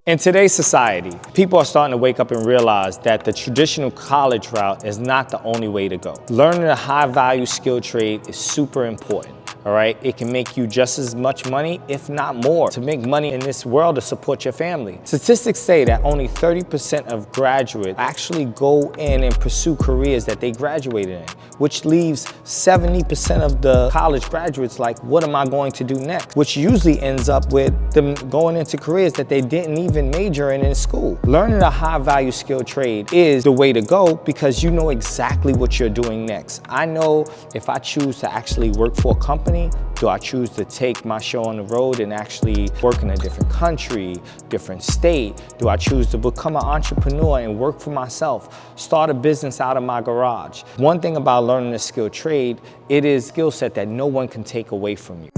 In today's society, people are starting to wake up and realize that the traditional college route is not the only way to go. Learning a high-value skill trade is super important. All right, it can make you just as much money, if not more, to make money in this world to support your family. Statistics say that only 30% of graduates actually go in and pursue careers that they graduated in, which leaves 70% of the college graduates like, what am I going to do next? Which usually ends up with them going into careers that they didn't even major in school. Learning a high-value skill trade is the way to go because you know exactly what you're doing next. I know if I choose to actually work for a company, do I choose to take my show on the road and actually work in a different country, different state? Do I choose to become an entrepreneur and work for myself, start a business out of my garage? One thing about learning a skilled trade, it is a skill set that no one can take away from you.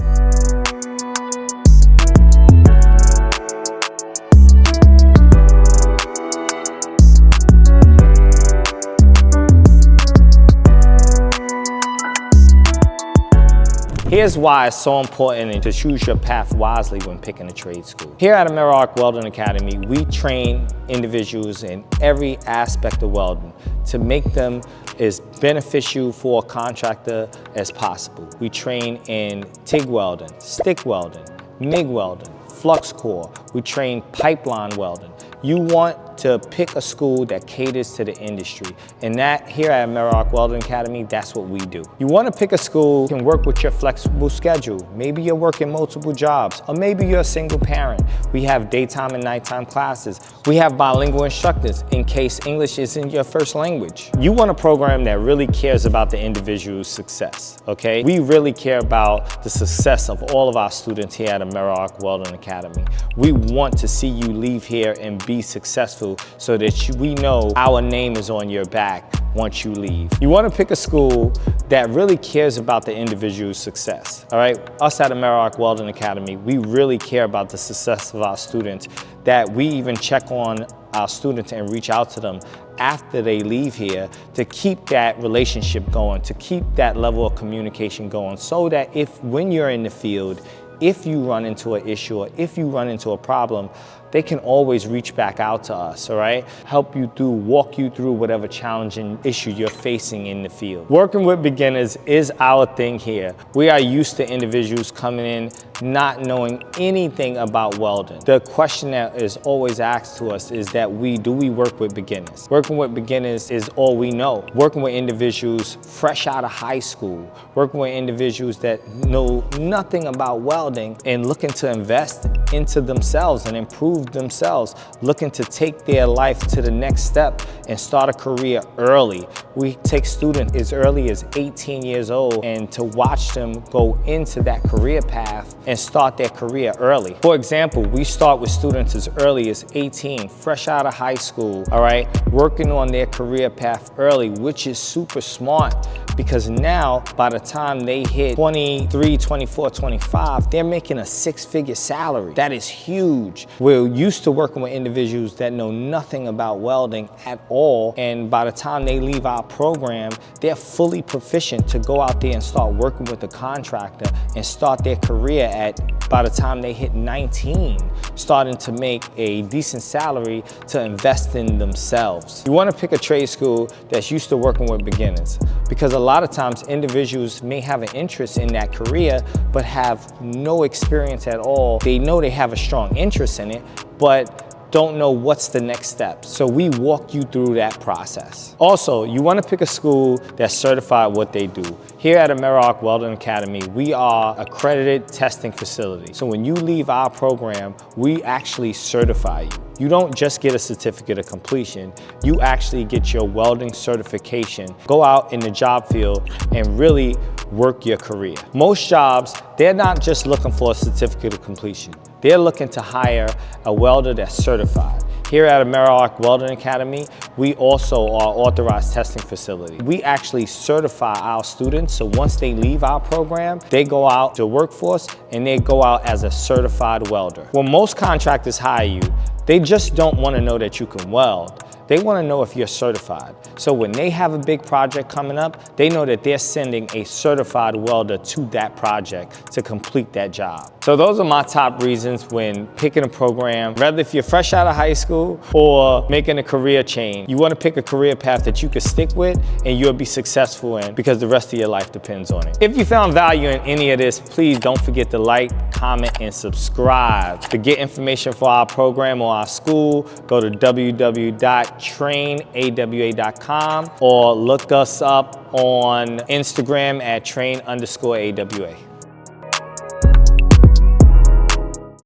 Here's why it's so important to choose your path wisely when picking a trade school. Here at Ameriarc Welding Academy, we train individuals in every aspect of welding to make them as beneficial for a contractor as possible. We train in TIG welding, stick welding, MIG welding, flux core. We train pipeline welding. You want to pick a school that caters to the industry. And that here at Ameriarc Welding Academy, that's what we do. You want to pick a school that can work with your flexible schedule. Maybe you're working multiple jobs, or maybe you're a single parent. We have daytime and nighttime classes. We have bilingual instructors in case English isn't your first language. You want a program that really cares about the individual's success, okay? We really care about the success of all of our students here at Ameriarc Welding Academy. We want to see you leave here and be successful so that we know our name is on your back once you leave. You want to pick a school that really cares about the individual's success, all right? Us at Ameriarc Welding Academy, we really care about the success of our students, that we even check on our students and reach out to them after they leave here to keep that relationship going, to keep that level of communication going, so that when you're in the field, if you run into an issue or if you run into a problem, they can always reach back out to us, all right? Help you through, walk you through whatever challenging issue you're facing in the field. Working with beginners is our thing here. We are used to individuals coming in not knowing anything about welding. The question that is always asked to us is that do we work with beginners? Working with beginners is all we know. Working with individuals fresh out of high school, working with individuals that know nothing about welding and looking to invest into themselves and improve themselves, looking to take their life to the next step and start a career early. We take students as early as 18 years old and to watch them go into that career path and start their career early. For example, we start with students as early as 18, fresh out of high school, all right, working on their career path early, which is super smart because now by the time they hit 23, 24, 25, they're making a six-figure salary. That is huge. We're used to working with individuals that know nothing about welding at all, and by the time they leave our program, they're fully proficient to go out there and start working with a contractor and start their career by the time they hit 19, starting to make a decent salary to invest in themselves. You want to pick a trade school that's used to working with beginners because a lot of times individuals may have an interest in that career but have no experience at all. They know they have a strong interest in it, but don't know what's the next step. So we walk you through that process. Also, you want to pick a school that's certified what they do. Here at Ameriarc Welding Academy, we are accredited testing facility. So when you leave our program, we actually certify you. You don't just get a certificate of completion, you actually get your welding certification. Go out in the job field and really work your career. Most jobs, they're not just looking for a certificate of completion. They're looking to hire a welder that's certified. Here at Ameriarc Welding Academy, we also are authorized testing facility. We actually certify our students, so once they leave our program, they go out to workforce and they go out as a certified welder. When most contractors hire you, they just don't want to know that you can weld. they want to know if you're certified. So when they have a big project coming up, they know that they're sending a certified welder to that project to complete that job. So those are my top reasons when picking a program, whether if you're fresh out of high school or making a career change. You want to pick a career path that you can stick with and you'll be successful in, because the rest of your life depends on it. If you found value in any of this, please don't forget to like, comment, and subscribe. To get information for our program or our school, go to www.trainawa.com or look us up on Instagram at train_AWA.